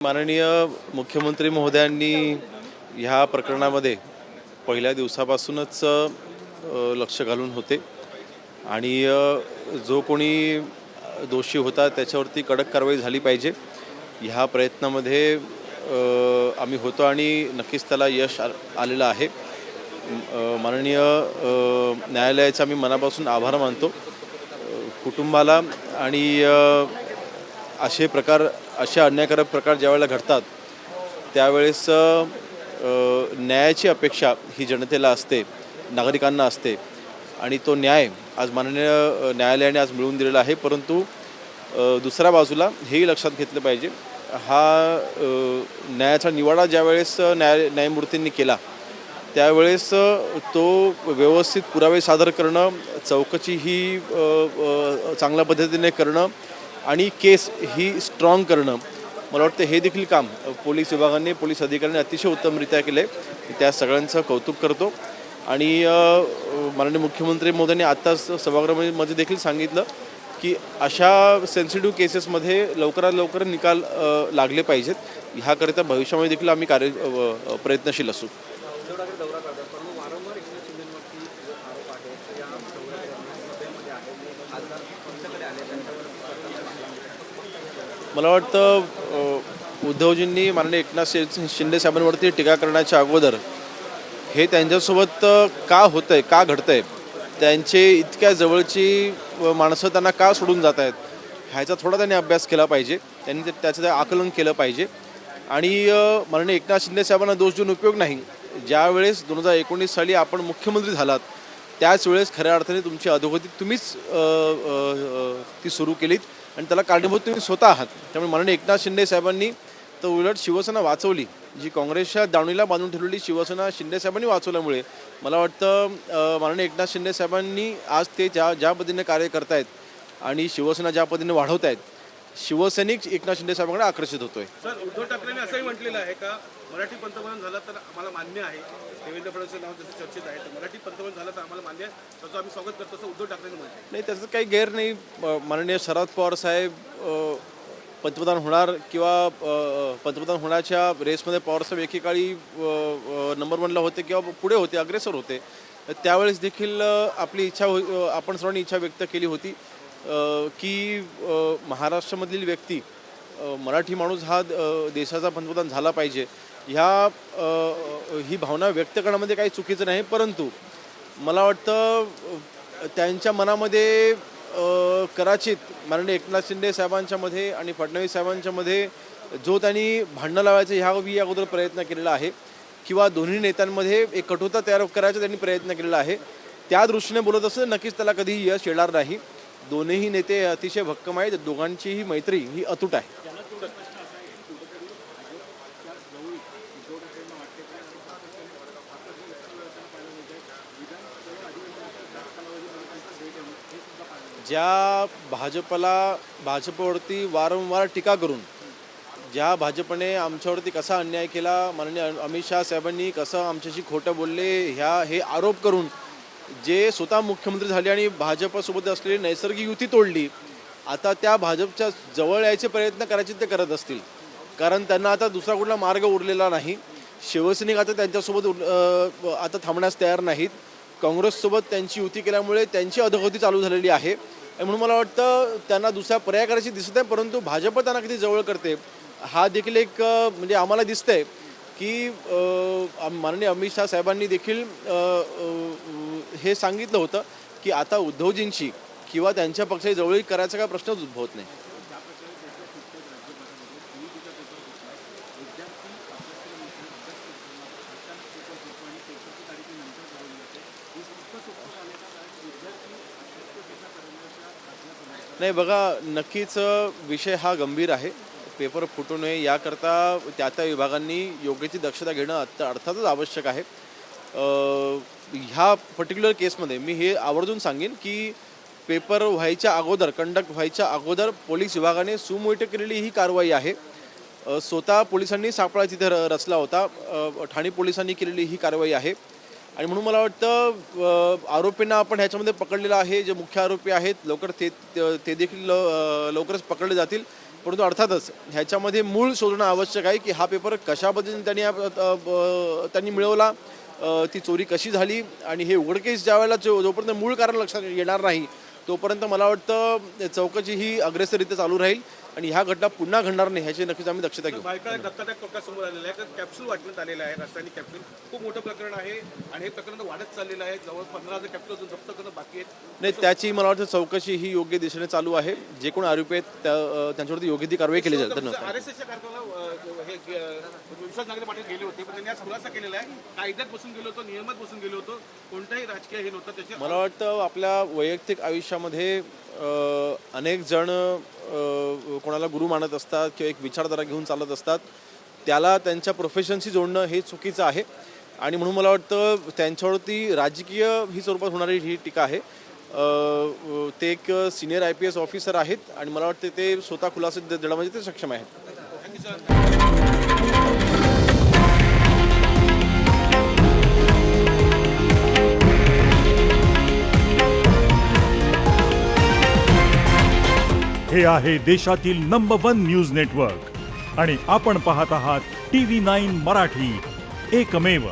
माननीय मुख्यमंत्री महोदयांनी ह्या प्रकरणामध्ये पहिल्या दिवसापासूनच लक्ष घालून होते आणि जो कोणी दोषी होता त्याच्यावरती कडक कारवाई झाली पाहिजे ह्या प्रयत्नामध्ये आम्ही होतो आणि नक्कीच त्याला यश आलेलं आहे। माननीय न्यायालयाचा मी मनापासून आभार मानतो। कुटुंबाला आणि असे अन्यायकारक प्रकार ज्यावेळेला घडतात त्यावेळेस न्यायाची अपेक्षा ही जनतेला असते, नागरिकांना असते आणि तो न्याय आज माननीय न्यायालयाने आज मिळवून दिलेला आहे। परंतु दुसऱ्या बाजूला हेही लक्षात घेतलं पाहिजे, हा न्यायाचा निवाडा ज्यावेळेस न्यायमूर्तींनी केला त्यावेळेस तो व्यवस्थित पुरावे सादर करणं, चौकशी ही चांगल्या पद्धतीने करणं आणि केस ही स्ट्रॉंग करणं, मला वाटतं हे देखील काम पोलीस विभागाने, पोलीस अधिकाऱ्यांनी अतिशय उत्तमरित्या केले। त्या सगळ्यांचं कौतुक करतो आणि माननीय मुख्यमंत्री महोदयांनी आत्ताच सभागृहामध्ये देखील सांगितलं की अशा सेन्सिटिव्ह केसेसमध्ये लवकरात लवकर निकाल लागले पाहिजेत। ह्याकरिता भविष्यामध्ये देखील आम्ही प्रयत्नशील असू। मला वाटतं उद्धवजींनी माननीय एकनाथ शिंदे साहेबांवरती टीका करण्याच्या अगोदर हे त्यांच्यासोबत का होतंय, का घडतंय, त्यांचे इतक्या जवळची माणसं त्यांना का सोडून जात आहेत ह्याचा थोडा त्यांनी अभ्यास केला पाहिजे, त्यांनी त्याचं आकलन केलं पाहिजे। आणि माननीय एकनाथ शिंदे साहेबांना दोष देऊन उपयोग नाही। ज्यावेळेस 2019 साली आपण मुख्यमंत्री झालात त्याच वेळेस खऱ्या अर्थाने तुमची अधोगती तुम्हीच ती सुरू केलीत आणि त्याला कारणीभूत तुम्ही स्वतः आहात। त्यामुळे माननीय एकनाथ शिंदे साहेबांनी तर उलट शिवसेना वाचवली, जी काँग्रेसच्या दावणीला बांधून ठेवलेली शिवसेना शिंदे साहेबांनी वाचवल्यामुळे मला वाटतं माननीय एकनाथ शिंदे साहेबांनी आज ते ज्या पद्धतीने कार्य करतायत आणि शिवसेना ज्या पद्धतीने वाढवत आहेत, शिवसैनिक एकनाथ शिंदे साहेबांकडे आकर्षित होतोय। सर, उद्धव ठाकरेंनी असंही म्हटलेलं आहे का मराठी पंतप्रधान झाला तर आम्हाला मान्य आहे, देवेंद्र फडणवीस नाव जसं चर्चेत आहे तर मराठी पंतप्रधान झाला तर आम्हाला मान्य आहे, त्याचं आम्ही स्वागत करतो असं उद्धव ठाकरेंनी म्हटलं। नाही, त्याचं काही गैर नाही। माननीय शरद पवार साहेब पंतप्रधान होणार किंवा पंतप्रधान होण्याच्या रेसमध्ये पवार साहेब एकेकाळी नंबर 1ला होते किंवा पुढे होते, अग्रेसर होते। त्यावेळेस देखील आपली इच्छा आपण सर्वांनी इच्छा व्यक्त केली होती की महाराष्ट्रामधील व्यक्ती मराठी माणूस हा देशाचा पंतप्रधान झाला पाहिजे। ही भावना व्यक्त करण्यामध्ये काही चुकीचं नाही, परंतु मला वाटतं त्यांच्या मनामध्ये कदाचित माननीय एकनाथ शिंदे साहेबांच्यामध्ये आणि फडणवीस साहेबांच्यामध्ये जो त्यांनी भांडणं लावायचं ह्यावेळी अगोदर प्रयत्न केलेला आहे किंवा दोन्ही नेत्यांमध्ये एक कटुता तयार करायचा त्यांनी प्रयत्न केलेला आहे, त्या दृष्टीने बोलत असं नक्कीच त्याला कधीही यश येणार नाही। दोन्ही नेते अतिशय भक्कम आहेत, दोघांचीही मैत्री ही अतूट आहे। ज्या भाजपवरती वारंवार टीका करून ज्या भाजपने आमच्यावरती कसा अन्याय केला, माननीय अमित शाह साहेबांनी कसं आमच्याशी खोटं बोलले हे आरोप करून जे स्वतः मुख्यमंत्री झाले आणि भाजपसोबत असलेली नैसर्गिक युती तोडली, आता त्या भाजपच्या जवळ यायचे प्रयत्न करायचे ते करत असतील, कारण त्यांना आता दुसरा कुठला मार्ग उरलेला नाही। शिवसैनिक आता त्यांच्यासोबत आता थांबण्यास तयार नाहीत। काँग्रेससोबत त्यांची युती केल्यामुळे त्यांची अधोगती चालू झालेली आहे, म्हणून मला वाटतं त्यांना दुसरा पर्याय करायची दिसत आहे। परंतु भाजप त्यांना किती जवळ करते हा देखील एक म्हणजे आम्हाला दिसतंय की माननीय अमित शाह साहेबांनी देखील हे सांगितलं होतं की आता उद्धवजींची किंवा त्यांच्या पक्षाची जवळीक करायचा काय प्रश्नच उद्भवत नाही। नाही बघा, नक्कीच विषय हा गंभीर आहे। पेपर फुटू नये याकरता त्या विभागांनी योग्य ती दक्षता घेणं अर्थातच आवश्यक आहे। ह्या पर्टिक्युलर केसमध्ये मी हे आवर्जून सांगेन की पेपर व्हायच्या अगोदर, कंडक्ट व्हायच्या अगोदर पोलीस विभागाने सुमोठे केलेली ही कारवाई आहे। स्वतः पोलिसांनी सापळा तिथे रचला होता, ठाणे पोलिसांनी केलेली ही कारवाई आहे आणि म्हणून मला वाटतं आरोपींना आपण ह्याच्यामध्ये पकडलेलं आहे। जे मुख्य आरोपी आहेत लवकर ते देखील लवकरच पकडले जातील परंतु अर्थातच ह्याच्यामध्ये मूळ शोधणं आवश्यक आहे की हा पेपर कशा पद्धतीने त्यांनी मिळवला, ती चोरी कशी झाली, आणि हे उघडकीस ज्या वेळेला जोपर्यंत मूळ कारण लक्षात येणार नाही तोपर्यंत मला वाटतं चौकशी ही अग्रेसररित्या चालू राहील आणि ह्या घटना पुन्हा घडणार नाही ह्याची नक्कीच आम्ही दक्षता घेऊ. बायका एक धक्कादायक प्रकार समोर आलेला आहे. कॅप्सूल वाटण्यात आलेला आहे, रासायनिक कॅप्सूल. खूप मोठं प्रकरण आहे आणि हे प्रकरण वाढत चाललेलं आहे. जवळ 15,000 कॅप्सूल अजून जप्त करणं बाकी आहेत. नाही, त्याची मला वाटतं चौकशी ही योग्य दिशेने चालू आहे. जे कोणी आरोपी आहेत त्यांच्यावरती योग्य ती कारवाई केली जाईल. धन्यवाद. RSSच्या कार्यक्रमाला हे विश्वास नांगरे पाटील गेले होते, पण त्यांनी आज खुलासा केलेला आहे. कायद्यात बसून गेलो होतो, नियमात बसून गेलो होतो, कोणताही राजकीय हे नव्हतं. त्याचे मला वाटतं आपल्या वैयक्तिक आयुष्यामध्ये अनेक जण कोणाला गुरु मानत असतात किंवा एक विचारधारा घेऊन चालत असतात, त्याला त्यांच्या प्रोफेशनशी जोडणं हे चुकीचं आहे आणि म्हणून मला वाटतं त्यांच्यावरती राजकीय ही स्वरूपात होणारी ही टीका आहे. ते एक सिनियर IPS ऑफिसर आहेत आणि मला वाटतं ते स्वतः खुलासे देण्यामध्ये ते सक्षम आहेत. Thank you sir. हे आहे देशातील नंबर 1 न्यूज नेटवर्क आणि आपण पाहत आहात TV9 मराठी, एकमेव.